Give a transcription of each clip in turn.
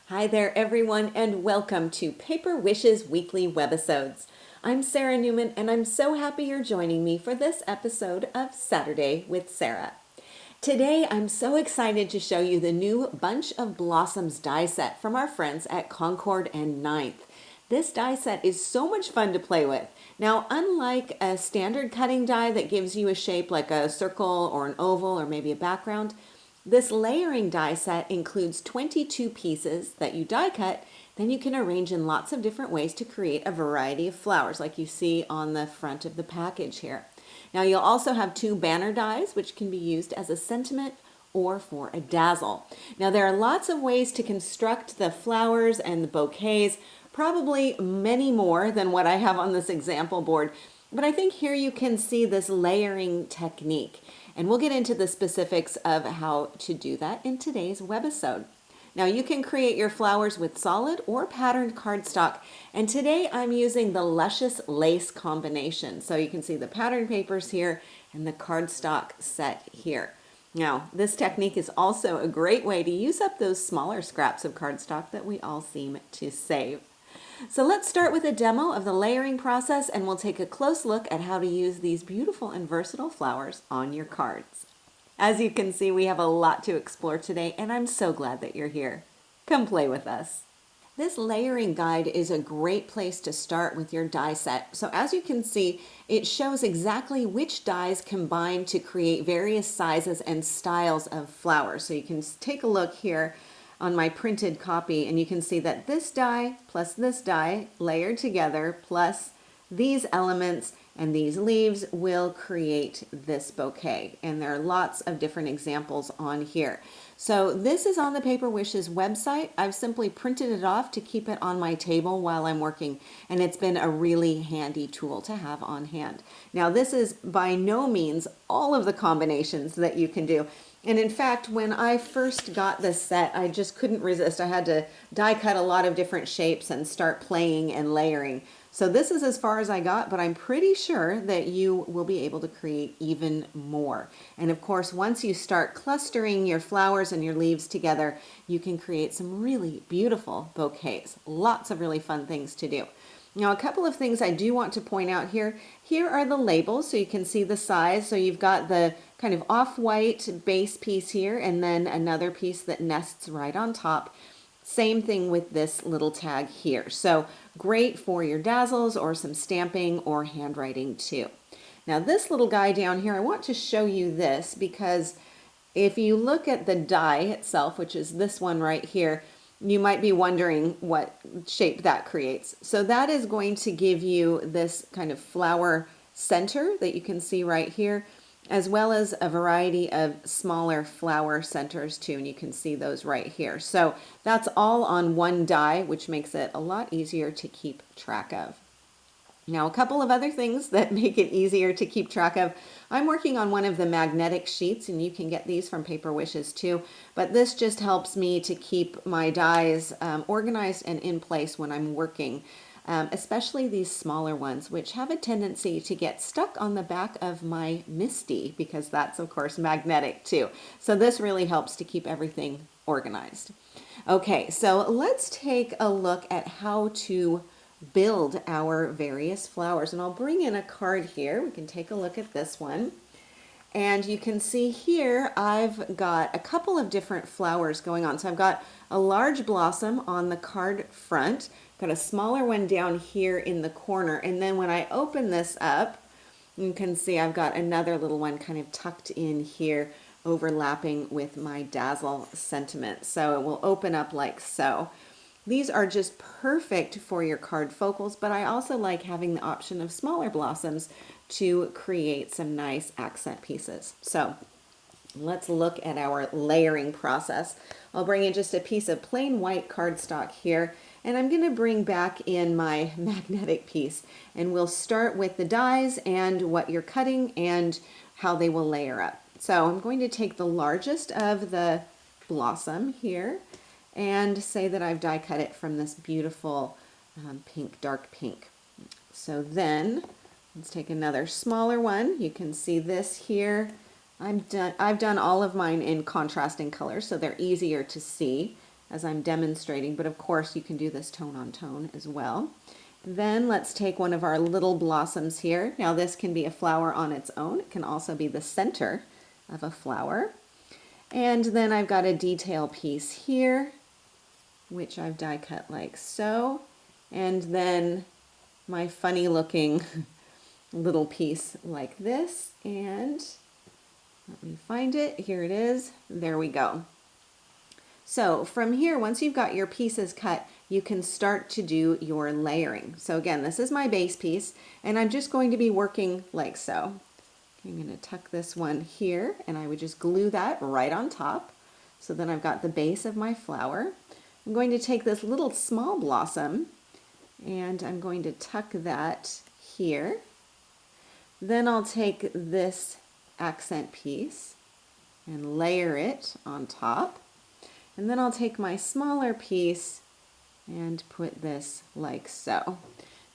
Hi there, everyone, and welcome to Paper Wishes Weekly Webisodes. I'm Sarah Newman, and I'm so happy you're joining me for this episode of Saturday with Sara. Today, I'm so excited to show you the new Bunch of Blossoms die set from our friends at Concord and Ninth. This die set is so much fun to play with. Now, unlike a standard cutting die that gives you a shape like a circle or an oval or maybe a background, this layering die set includes 22 pieces that you die cut, then you can arrange in lots of different ways to create a variety of flowers like you see on the front of the package here. Now you'll also have two banner dies which can be used as a sentiment or for a dazzle. Now there are lots of ways to construct the flowers and the bouquets, probably many more than what I have on this example board, but I think here you can see this layering technique. And we'll get into the specifics of how to do that in today's webisode. Now you can create your flowers with solid or patterned cardstock. And today I'm using the Luscious Lace combination. So you can see the pattern papers here and the cardstock set here. Now, this technique is also a great way to use up those smaller scraps of cardstock that we all seem to save. So let's start with a demo of the layering process, and we'll take a close look at how to use these beautiful and versatile flowers on your cards. As you can see, we have a lot to explore today, and I'm so glad that you're here. Come play with us. This layering guide is a great place to start with your die set. So as you can see, it shows exactly which dies combine to create various sizes and styles of flowers. So you can take a look here on my printed copy, and you can see that this die plus this die layered together plus these elements and these leaves will create this bouquet. And there are lots of different examples on here. So this is on the Paper Wishes website. I've simply printed it off to keep it on my table while I'm working, and it's been a really handy tool to have on hand. Now this is by no means all of the combinations that you can do. And in fact, when I first got this set, I just couldn't resist. I had to die cut a lot of different shapes and start playing and layering. So this is as far as I got, but I'm pretty sure that you will be able to create even more. And of course, once you start clustering your flowers and your leaves together, you can create some really beautiful bouquets. Lots of really fun things to do. Now, a couple of things I do want to point out here. Here are the labels so you can see the size. So you've got the kind of off-white base piece here and then another piece that nests right on top. Same thing with this little tag here. So great for your dazzles or some stamping or handwriting too. Now this little guy down here, I want to show you this because if you look at the die itself, which is this one right here, you might be wondering what shape that creates. So that is going to give you this kind of flower center that you can see right here, as well as a variety of smaller flower centers too, and you can see those right here. So that's all on one die, which makes it a lot easier to keep track of. Now, a couple of other things that make it easier to keep track of. I'm working on one of the magnetic sheets, and you can get these from Paper Wishes too, but this just helps me to keep my dies organized and in place when I'm working, especially these smaller ones, which have a tendency to get stuck on the back of my MISTI because that's, of course, magnetic too. So this really helps to keep everything organized. Okay, so let's take a look at how to build our various flowers. And I'll bring in a card here. We can take a look at this one. And you can see here I've got a couple of different flowers going on. So I've got a large blossom on the card front, got a smaller one down here in the corner. And then when I open this up, you can see I've got another little one kind of tucked in here, overlapping with my dazzle sentiment. So it will open up like so. These are just perfect for your card focals, but I also like having the option of smaller blossoms to create some nice accent pieces. So let's look at our layering process. I'll bring in just a piece of plain white cardstock here, and I'm going to bring back in my magnetic piece, and we'll start with the dies and what you're cutting and how they will layer up. So I'm going to take the largest of the blossom here and say that I've die cut it from this beautiful pink, dark pink. So then let's take another smaller one. You can see this here. I've done all of mine in contrasting colors, so they're easier to see. as I'm demonstrating, but of course you can do this tone on tone as well. Then let's take one of our little blossoms here. Now this can be a flower on its own. It can also be the center of a flower. And then I've got a detail piece here, which I've die cut like so. And then my funny looking little piece like this. And let me find it. Here it is. There we go. So from here, once you've got your pieces cut, you can start to do your layering. So again, this is my base piece, and I'm just going to be working like so. I'm going to tuck this one here, and I would just glue that right on top. So then I've got the base of my flower. I'm going to take this little small blossom, and I'm going to tuck that here. Then I'll take this accent piece and layer it on top. And then I'll take my smaller piece and put this like so.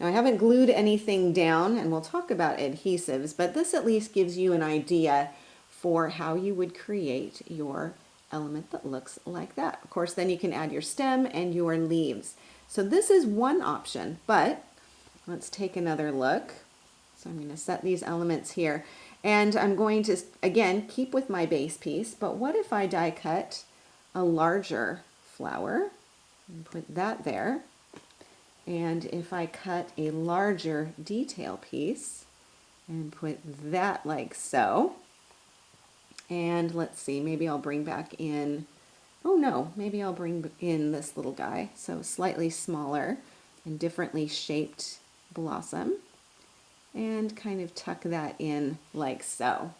Now I haven't glued anything down, and we'll talk about adhesives, but this at least gives you an idea for how you would create your element that looks like that. Of course, then you can add your stem and your leaves. So this is one option, but let's take another look. So I'm going to set these elements here, and I'm going to, again, keep with my base piece, but what if I die cut a larger flower and put that there? And if I cut a larger detail piece and put that like so, and let's see, maybe I'll bring back in, oh no, maybe I'll bring in this little guy, so slightly smaller and differently shaped blossom, and kind of tuck that in like so.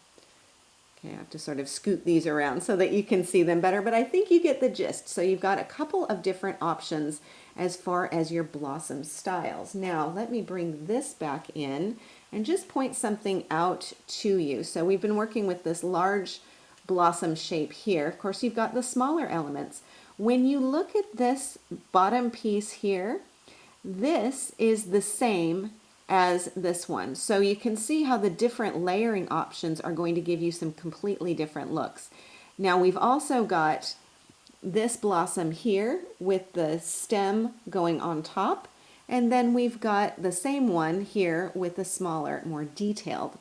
Okay, I have to sort of scoot these around so that you can see them better, but I think you get the gist. So you've got a couple of different options as far as your blossom styles. Now, let me bring this back in and just point something out to you. So we've been working with this large blossom shape here. Of course, you've got the smaller elements. When you look at this bottom piece here, this is the same as this one. So you can see how the different layering options are going to give you some completely different looks. Now we've also got this blossom here with the stem going on top, and then we've got the same one here with a smaller, more detailed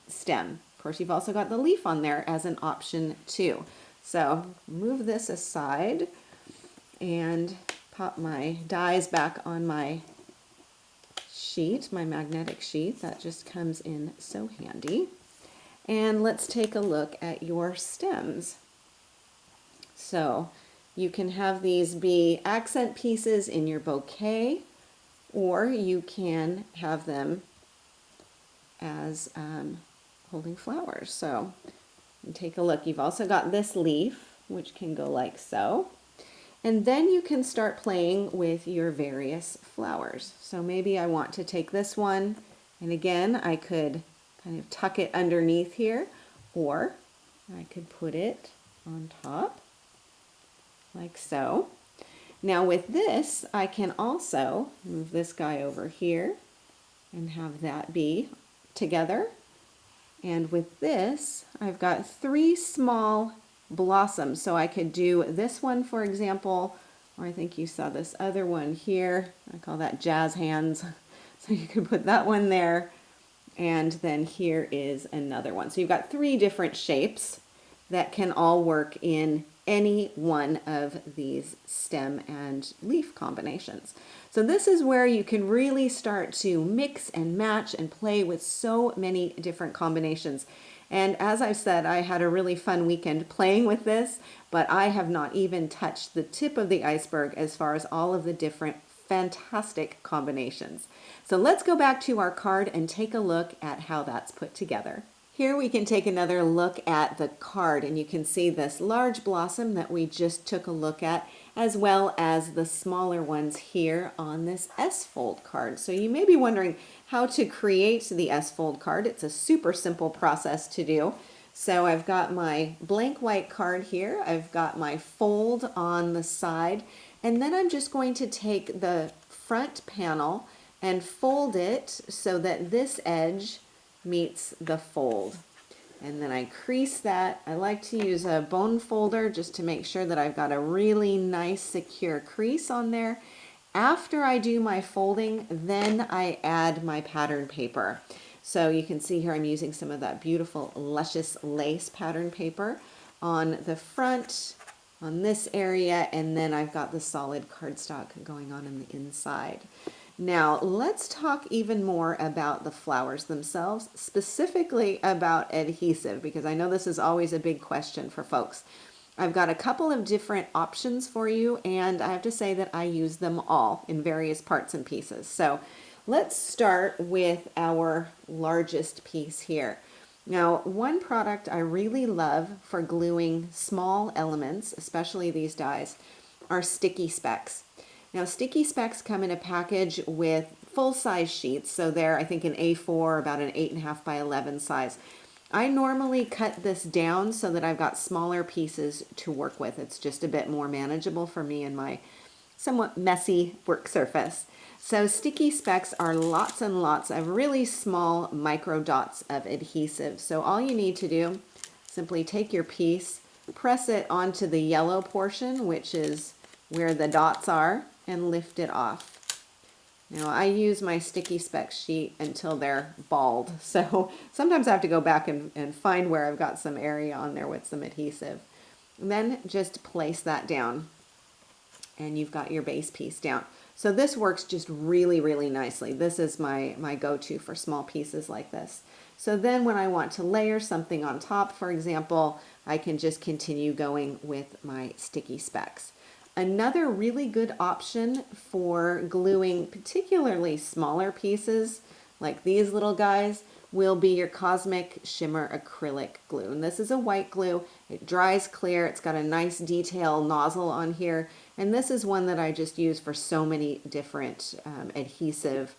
stem. Of course, you've also got the leaf on there as an option too. So move this aside and pop my dies back on my sheet, my magnetic sheet. That just comes in so handy. And let's take a look at your stems. So you can have these be accent pieces in your bouquet, or you can have them as holding flowers. So take a look. You've also got this leaf, which can go like so. And then you can start playing with your various flowers. So maybe I want to take this one, and again, I could kind of tuck it underneath here, or I could put it on top, like so. Now with this, I can also move this guy over here and have that be together. And with this, I've got 3 small blossoms. So I could do this one, for example, or I think you saw this other one here. I call that jazz hands. So you could put that one there, and then here is another one. So you've got 3 different shapes that can all work in any one of these stem and leaf combinations. So this is where you can really start to mix and match and play with so many different combinations. And as I've said, I had a really fun weekend playing with this, but I have not even touched the tip of the iceberg as far as all of the different fantastic combinations. So let's go back to our card and take a look at how that's put together. Here we can take another look at the card, and you can see this large blossom that we just took a look at, as well as the smaller ones here on this S-fold card. So you may be wondering how to create the S-fold card. It's a super simple process to do. So I've got my blank white card here, I've got my fold on the side, and then I'm just going to take the front panel and fold it so that this edge meets the fold. and then I crease that. I like to use a bone folder just to make sure that I've got a really nice secure crease on there. After I do my folding, then I add my pattern paper. So you can see here I'm using some of that beautiful luscious lace pattern paper on the front, on this area, and then I've got the solid cardstock going on the inside. Now let's talk even more about the flowers themselves, specifically about adhesive, because I know this is always a big question for folks. I've got a couple of different options for you, and I have to say that I use them all in various parts and pieces. So let's start with our largest piece here. Now, one product I really love for gluing small elements, especially these dies, are sticky specks. Now, sticky specks come in a package with full-size sheets, so they're, I think, an A4, about an 8.5 by 11 size. I normally cut this down so that I've got smaller pieces to work with. It's just a bit more manageable for me and my somewhat messy work surface. So sticky specks are lots and lots of really small micro dots of adhesive. So all you need to do, simply take your piece, press it onto the yellow portion, which is where the dots are, and lift it off. Now I use my sticky speck sheet until they're bald, so sometimes I have to go back and find where I've got some area on there with some adhesive. And then just place that down, and you've got your base piece down. So this works just really, really nicely. This is my go-to for small pieces like this. So then when I want to layer something on top, for example, I can just continue going with my sticky specks. Another really good option for gluing particularly smaller pieces like these little guys will be your Cosmic Shimmer Acrylic Glue. And this is a white glue. It dries clear. It's got a nice detail nozzle on here. And this is one that I just use for so many different adhesive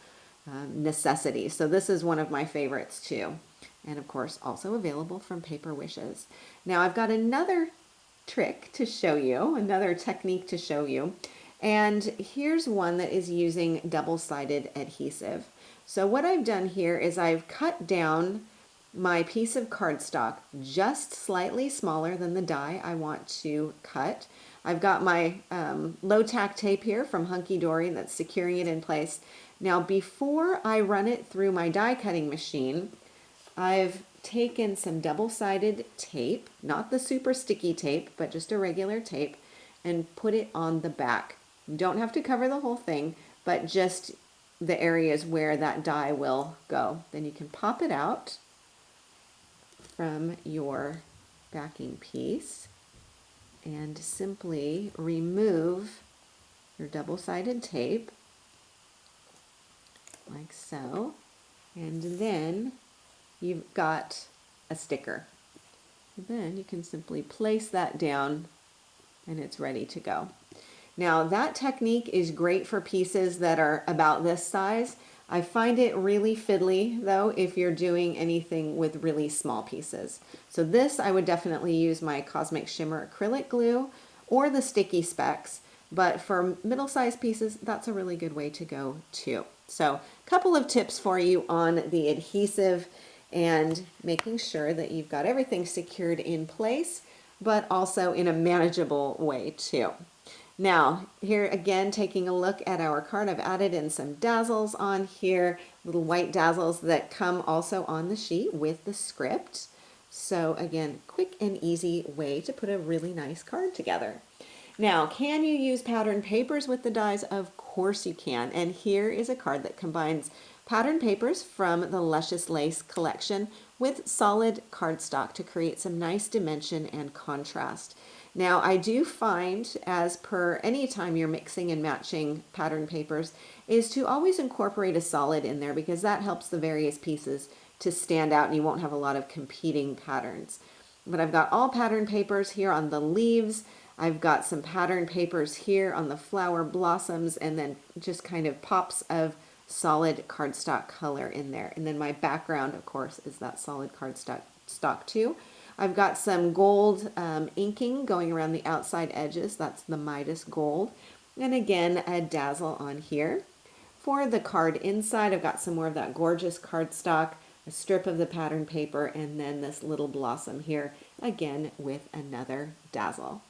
necessities. So this is one of my favorites too. And of course also available from Paper Wishes. Now I've got another trick to show you, another technique to show you. And here's one that is using double-sided adhesive. So what I've done here is I've cut down my piece of cardstock just slightly smaller than the die I want to cut. I've got my low tack tape here from Hunky Dory that's securing it in place. Now before I run it through my die cutting machine, I've taken some double-sided tape, not the super sticky tape, but just a regular tape, and put it on the back. You don't have to cover the whole thing, but just the areas where that die will go. Then you can pop it out from your backing piece and simply remove your double-sided tape like so, and then you've got a sticker. Then you can simply place that down and it's ready to go. Now that technique is great for pieces that are about this size. I find it really fiddly though if you're doing anything with really small pieces. So this I would definitely use my Cosmic Shimmer Acrylic Glue or the sticky specks, but for middle-sized pieces that's a really good way to go too. So a couple of tips for you on the adhesive and making sure that you've got everything secured in place, but also in a manageable way too. Now, here again, taking a look at our card, I've added in some dazzles on here, little white dazzles that come also on the sheet with the script. So again, quick and easy way to put a really nice card together. Now, can you use pattern papers with the dies? Of course you can. And here is a card that combines pattern papers from the Luscious Lace collection with solid cardstock to create some nice dimension and contrast. Now I do find, as per any time you're mixing and matching pattern papers, is to always incorporate a solid in there because that helps the various pieces to stand out and you won't have a lot of competing patterns. But I've got all pattern papers here on the leaves. I've got some pattern papers here on the flower blossoms, and then just kind of pops of solid cardstock color in there. And then my background, of course, is that solid cardstock too. I've got some gold inking going around the outside edges. That's the Midas gold. And again, a dazzle on here. For the card inside, I've got some more of that gorgeous cardstock a strip of the pattern paper, and then this little blossom here, again with another dazzle.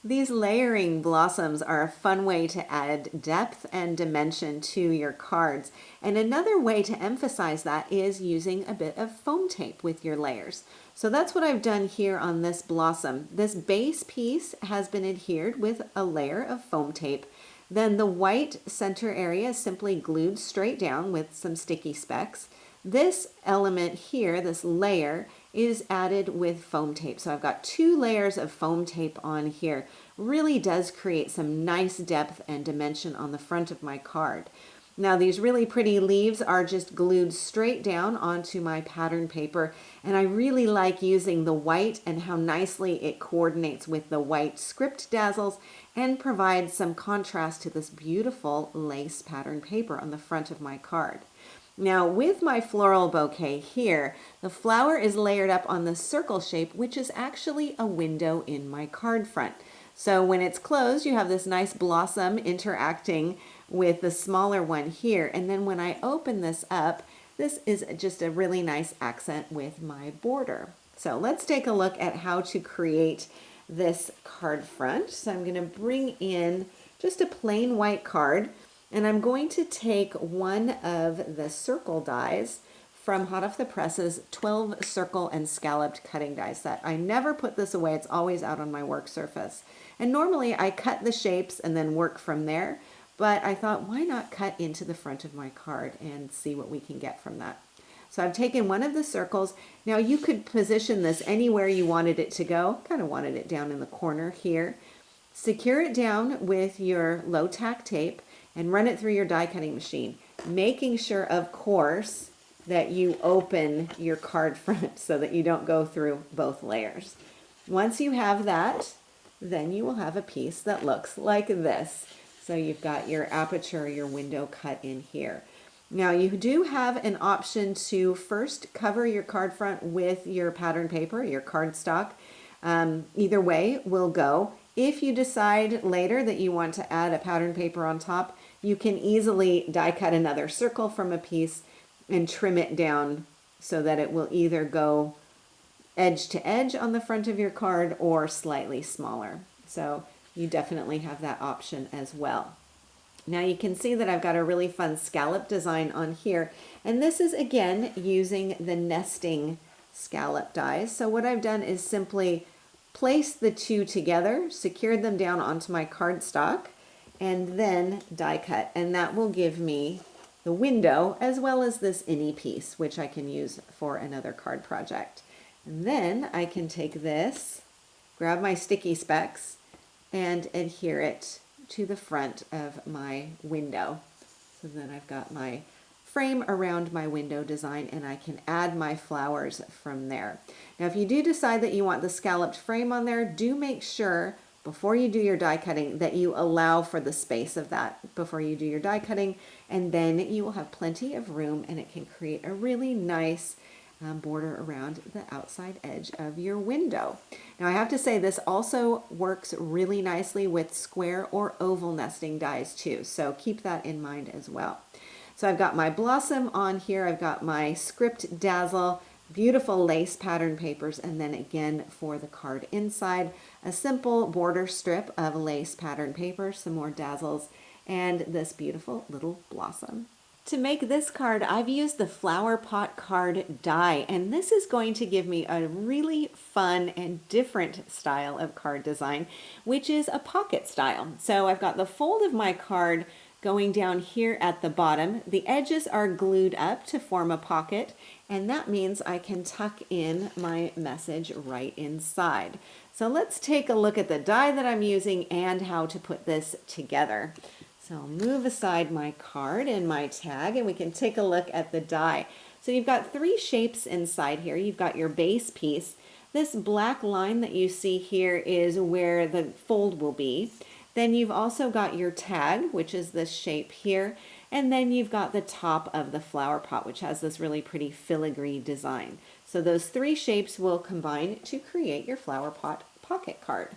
These layering blossoms are a fun way to add depth and dimension to your cards. And another way to emphasize that is using a bit of foam tape with your layers. So that's what I've done here on this blossom. This base piece has been adhered with a layer of foam tape. Then the white center area is simply glued straight down with some sticky specks. This element here, this layer, is added with foam tape. So I've got 2 layers of foam tape on here. Really does create some nice depth and dimension on the front of my card. Now these really pretty leaves are just glued straight down onto my pattern paper, and I really like using the white and how nicely it coordinates with the white script dazzles and provides some contrast to this beautiful lace pattern paper on the front of my card. Now with my floral bouquet here, the flower is layered up on the circle shape, which is actually a window in my card front. So when it's closed, you have this nice blossom interacting with the smaller one here. And then when I open this up, this is just a really nice accent with my border. So let's take a look at how to create this card front. So I'm going to bring in just a plain white card, and I'm going to take one of the circle dies from Hot Off the Press's 12 circle and scalloped cutting die set. I never put this away. It's always out on my work surface. And normally I cut the shapes and then work from there, but I thought, why not cut into the front of my card and see what we can get from that. So I've taken one of the circles. Now you could position this anywhere you wanted it to go. Kind of wanted it down in the corner here. Secure it down with your low tack tape and run it through your die cutting machine, making sure, of course, that you open your card front so that you don't go through both layers. Once you have that, then you will have a piece that looks like this. So you've got your aperture, your window cut in here. Now you do have an option to first cover your card front with your pattern paper, your cardstock. Either way will go. If you decide later that you want to add a pattern paper on top, you can easily die cut another circle from a piece and trim it down so that it will either go edge to edge on the front of your card or slightly smaller. So you definitely have that option as well. Now you can see that I've got a really fun scallop design on here, and this is again using the nesting scallop dies. So what I've done is simply place the 2 together, secured them down onto my cardstock, and then die cut, and that will give me the window as well as this innie piece, which I can use for another card project. And then I can take this, grab my sticky specks, and adhere it to the front of my window. So then I've got my frame around my window design, and I can add my flowers from there. Now if you do decide that you want the scalloped frame on there, do make sure before you do your die cutting that you allow for the space of that before you do your die cutting, and then you will have plenty of room and it can create a really nice border around the outside edge of your window. Now I have to say this also works really nicely with square or oval nesting dies too, so keep that in mind as well. So I've got my blossom on here, I've got my script dazzle, beautiful lace pattern papers, and then again for the card inside, a simple border strip of lace pattern paper, some more dazzles, and this beautiful little blossom. To make this card, I've used the flower pot card die, and this is going to give me a really fun and different style of card design, which is a pocket style. So I've got the fold of my card going down here at the bottom. The edges are glued up to form a pocket, and that means I can tuck in my message right inside. So let's take a look at the die that I'm using and how to put this together. So I'll move aside my card and my tag, and we can take a look at the die. So you've got 3 shapes inside here. You've got your base piece. This black line that you see here is where the fold will be. Then you've also got your tag, which is this shape here. And then you've got the top of the flower pot, which has this really pretty filigree design. So those 3 shapes will combine to create your flower pot pocket card.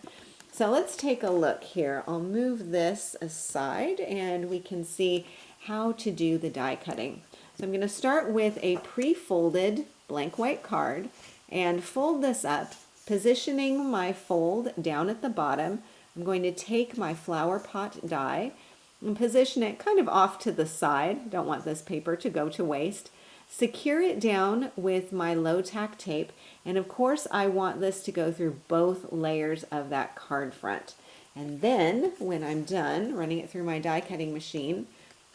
So let's take a look here. I'll move this aside and we can see how to do the die cutting. So I'm going to start with a pre-folded blank white card and fold this up, positioning my fold down at the bottom. I'm going to take my flower pot die and position it kind of off to the side. Don't want this paper to go to waste. Secure it down with my low tack tape, and of course I want this to go through both layers of that card front. And then when I'm done running it through my die cutting machine,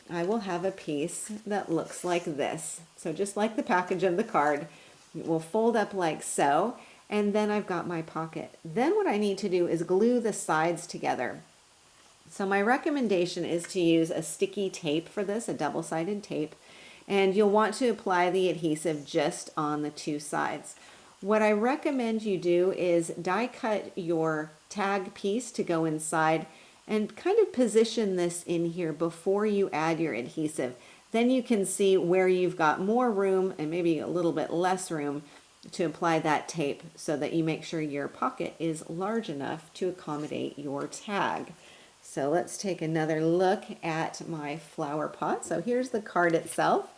I will have a piece that looks like this. So just like the package of the card, it will fold up like so, and then I've got my pocket. Then what I need to do is glue the sides together. So my recommendation is to use a sticky tape for this, a double-sided tape, and you'll want to apply the adhesive just on the two sides. What I recommend you do is die cut your tag piece to go inside and kind of position this in here before you add your adhesive. Then you can see where you've got more room and maybe a little bit less room to apply that tape so that you make sure your pocket is large enough to accommodate your tag. So let's take another look at my flower pot. So here's the card itself.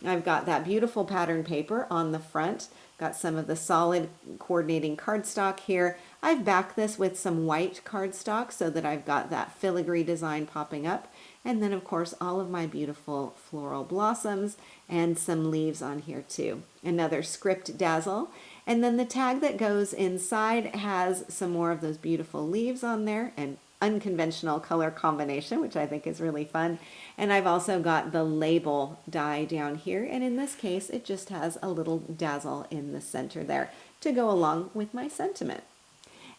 I've got that beautiful pattern paper on the front, got some of the solid coordinating cardstock here. I've backed this with some white cardstock so that I've got that filigree design popping up. And then of course all of my beautiful floral blossoms and some leaves on here too. Another script dazzle. And then the tag that goes inside has some more of those beautiful leaves on there and unconventional color combination, which I think is really fun. And I've also got the label die down here, and in this case it just has a little dazzle in the center there to go along with my sentiment.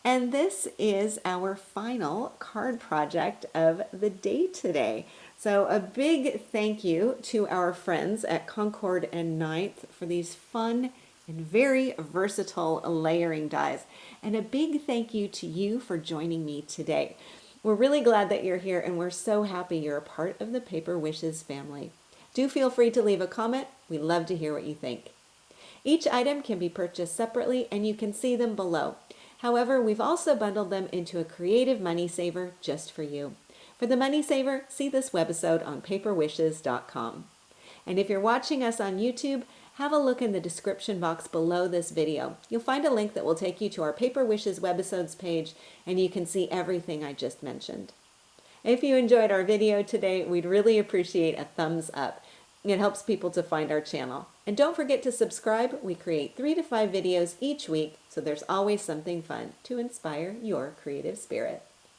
And this is our final card project of the day today. So a big thank you to our friends at Concord and Ninth for these fun and very versatile layering dies. And a big thank you to you for joining me today. We're really glad that you're here, and we're so happy you're a part of the Paper Wishes family. Do feel free to leave a comment. We love to hear what you think. Each item can be purchased separately, and you can see them below. However, we've also bundled them into a creative money saver just for you. For the money saver, see this webisode on paperwishes.com. And if you're watching us on YouTube, have a look in the description box below this video. You'll find a link that will take you to our Paper Wishes webisodes page, and you can see everything I just mentioned. If you enjoyed our video today, we'd really appreciate a thumbs up. It helps people to find our channel. And don't forget to subscribe. We create 3 to 5 videos each week, so there's always something fun to inspire your creative spirit.